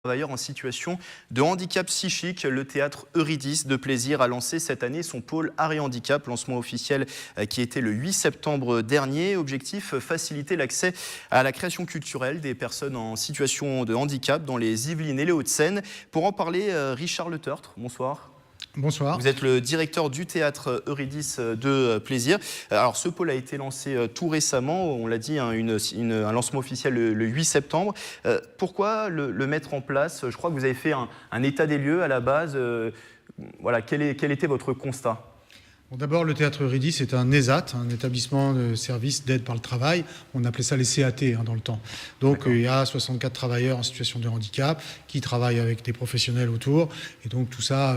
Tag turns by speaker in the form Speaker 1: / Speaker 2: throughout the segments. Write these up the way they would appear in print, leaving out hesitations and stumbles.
Speaker 1: Travailleurs en situation de handicap psychique. Le théâtre Eurydice de Plaisir a lancé cette année son pôle art et handicap, lancement officiel qui était le 8 septembre dernier. Objectif, faciliter l'accès à la création culturelle des personnes en situation de handicap dans les Yvelines et les Hauts-de-Seine. Pour en parler, Richard Le Tertre, bonsoir.
Speaker 2: Bonsoir.
Speaker 1: Vous êtes le directeur du théâtre Eurydice de Plaisir. Alors ce pôle a été lancé tout récemment, on l'a dit, un lancement officiel le 8 septembre. Pourquoi le mettre en place? Je crois que vous avez fait un état des lieux à la base. Voilà, quel était votre constat?
Speaker 2: Bon, d'abord, le théâtre Eurydice est un ESAT, un établissement de service d'aide par le travail. On appelait ça les CAT dans le temps. Donc il y a 64 travailleurs en situation de handicap qui travaillent avec des professionnels autour. Et donc tout ça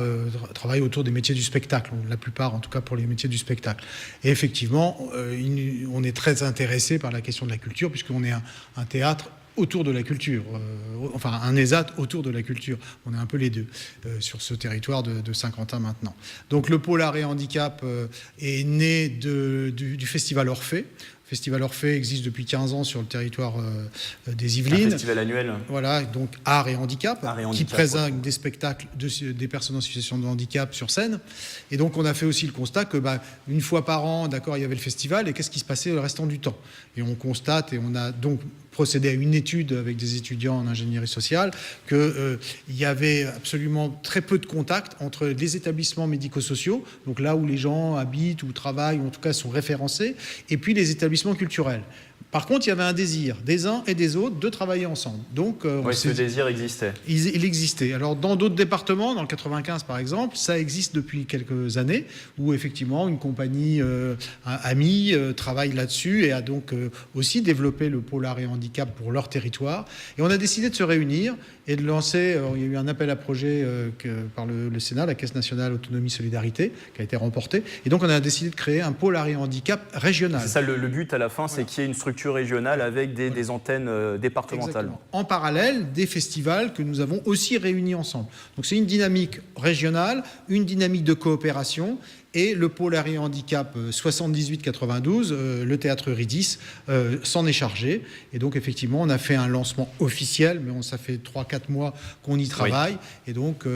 Speaker 2: travaille autour des métiers du spectacle, la plupart en tout cas pour les métiers du spectacle. Et effectivement, on est très intéressé par la question de la culture puisqu'on est un théâtre autour de la culture, enfin un ESAT autour de la culture. On est un peu les deux sur ce territoire de Saint-Quentin maintenant. Donc le pôle art et handicap est né du festival Orphée. Le festival Orphée existe depuis 15 ans sur le territoire des Yvelines.
Speaker 1: Un festival annuel.
Speaker 2: Voilà, donc art et handicap, qui présente des spectacles des personnes en situation de handicap sur scène. Et donc on a fait aussi le constat que une fois par an, d'accord, il y avait le festival, et qu'est-ce qui se passait le restant du temps? Et on constate, et on a donc procédé à une étude avec des étudiants en ingénierie sociale, qu'il y avait absolument très peu de contact entre les établissements médico-sociaux, donc là où les gens habitent ou travaillent, ou en tout cas sont référencés, et puis les établissements culturels. Par contre, il y avait un désir des uns et des autres de travailler ensemble. Donc,
Speaker 1: ce désir existait.
Speaker 2: Il existait. Alors, dans d'autres départements, dans le 95 par exemple, ça existe depuis quelques années, où effectivement une compagnie amie travaille là-dessus et a donc aussi développé le pôle art et handicap pour leur territoire. Et on a décidé de se réunir et de lancer, il y a eu un appel à projet par le Sénat, la Caisse nationale autonomie solidarité, qui a été remporté. Et donc, on a décidé de créer un pôle art et handicap régional.
Speaker 1: C'est ça le but à la fin, c'est qu'il y ait une structure régionale avec des antennes départementales.
Speaker 2: Exactement. En parallèle, des festivals que nous avons aussi réunis ensemble. Donc c'est une dynamique régionale, une dynamique de coopération. Et le pôle art et handicap 78-92, le théâtre Eurydice, s'en est chargé. Et donc, effectivement, on a fait un lancement officiel, mais ça fait 3-4 mois qu'on y travaille. Oui. Et donc,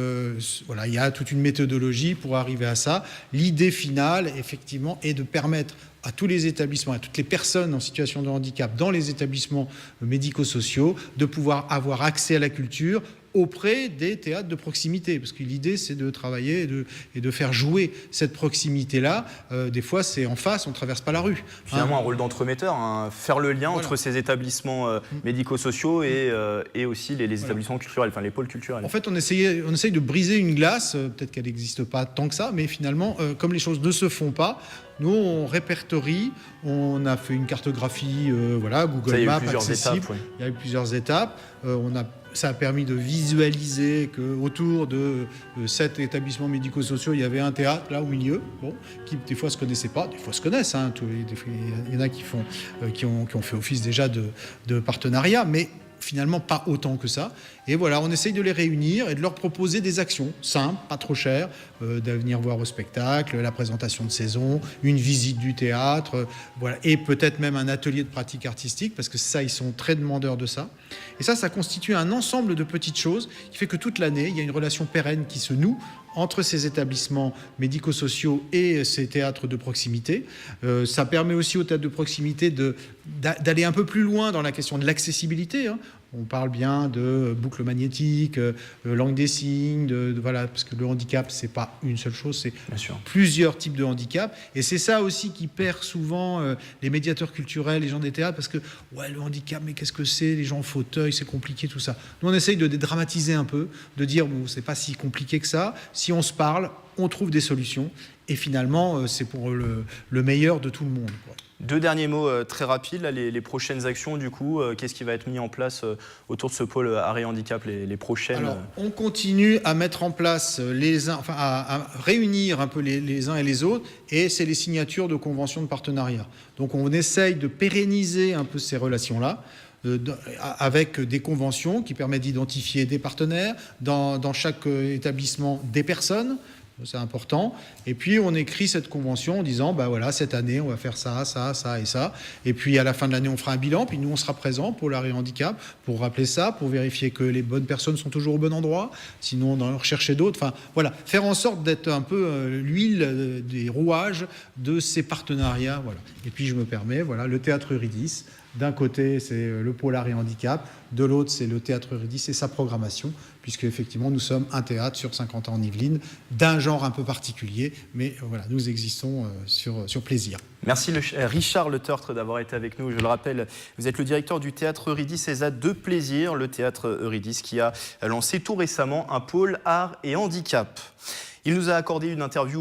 Speaker 2: voilà, il y a toute une méthodologie pour arriver à ça. L'idée finale, effectivement, est de permettre à tous les établissements, à toutes les personnes en situation de handicap dans les établissements médico-sociaux, de pouvoir avoir accès à la culture auprès des théâtres de proximité. Parce que l'idée, c'est de travailler et de faire jouer cette proximité-là. Des fois, c'est en face, on ne traverse pas la rue.
Speaker 1: Finalement, un rôle d'entremetteur, faire le lien entre ces établissements médico-sociaux et aussi les établissements culturels, enfin les pôles culturels.
Speaker 2: En fait, on essaye de briser une glace, peut-être qu'elle n'existe pas tant que ça, mais finalement, comme les choses ne se font pas, nous, on répertorie, on a fait une cartographie, Google Maps accessible. Il y a eu plusieurs étapes. Ça a permis de visualiser qu'autour de 7 établissements médico-sociaux, il y avait un théâtre là au milieu, qui des fois se connaissaient pas, des fois se connaissent. Il y en a qui ont fait office déjà de partenariat, mais finalement pas autant que ça. Et voilà, on essaye de les réunir et de leur proposer des actions simples, pas trop chères, de venir voir au spectacle, la présentation de saison, une visite du théâtre, voilà, et peut-être même un atelier de pratique artistique, parce que ça, ils sont très demandeurs de ça. Et ça constitue un ensemble de petites choses qui fait que toute l'année, il y a une relation pérenne qui se noue entre ces établissements médico-sociaux et ces théâtres de proximité. Ça permet aussi aux théâtres de proximité d'aller un peu plus loin dans la question de l'accessibilité. On parle bien de boucle magnétique, langue des signes, voilà, parce que le handicap, c'est pas une seule chose, c'est plusieurs types de handicap. Et c'est ça aussi qui perd souvent les médiateurs culturels, les gens des théâtres, parce que le handicap, mais qu'est-ce que c'est? Les gens en fauteuil, c'est compliqué, tout ça. Nous, on essaye de dédramatiser un peu, de dire, c'est pas si compliqué que ça. Si on se parle, on trouve des solutions. Et finalement, c'est pour le meilleur de tout le monde, quoi.
Speaker 1: 2 derniers mots très rapides, là, les prochaines actions du coup, qu'est-ce qui va être mis en place autour de ce pôle art et handicap, les prochaines?
Speaker 2: Alors, on continue à mettre en place à réunir un peu les uns et les autres, et c'est les signatures de conventions de partenariat. Donc on essaye de pérenniser un peu ces relations-là, avec des conventions qui permettent d'identifier des partenaires, dans chaque établissement des personnes, c'est important. Et puis on écrit cette convention en disant, bah voilà, cette année on va faire ça, ça, ça et ça. Et puis à la fin de l'année on fera un bilan, puis nous on sera présent pour l'arrêt handicap, pour rappeler ça, pour vérifier que les bonnes personnes sont toujours au bon endroit, sinon on en rechercher d'autres. Enfin voilà, faire en sorte d'être un peu l'huile des rouages de ces partenariats. Voilà. Et puis je me permets, voilà, le théâtre Eurydice. D'un côté, c'est le pôle arts et handicap, de l'autre, c'est le théâtre Eurydice et sa programmation, puisque effectivement, nous sommes un théâtre sur 50 ans en Yvelines, d'un genre un peu particulier, mais voilà, nous existons sur plaisir.
Speaker 1: Merci Richard Le Tertre d'avoir été avec nous. Je le rappelle, vous êtes le directeur du théâtre Eurydice ESA de Plaisir, le théâtre Eurydice qui a lancé tout récemment un pôle arts et handicap. Il nous a accordé une interview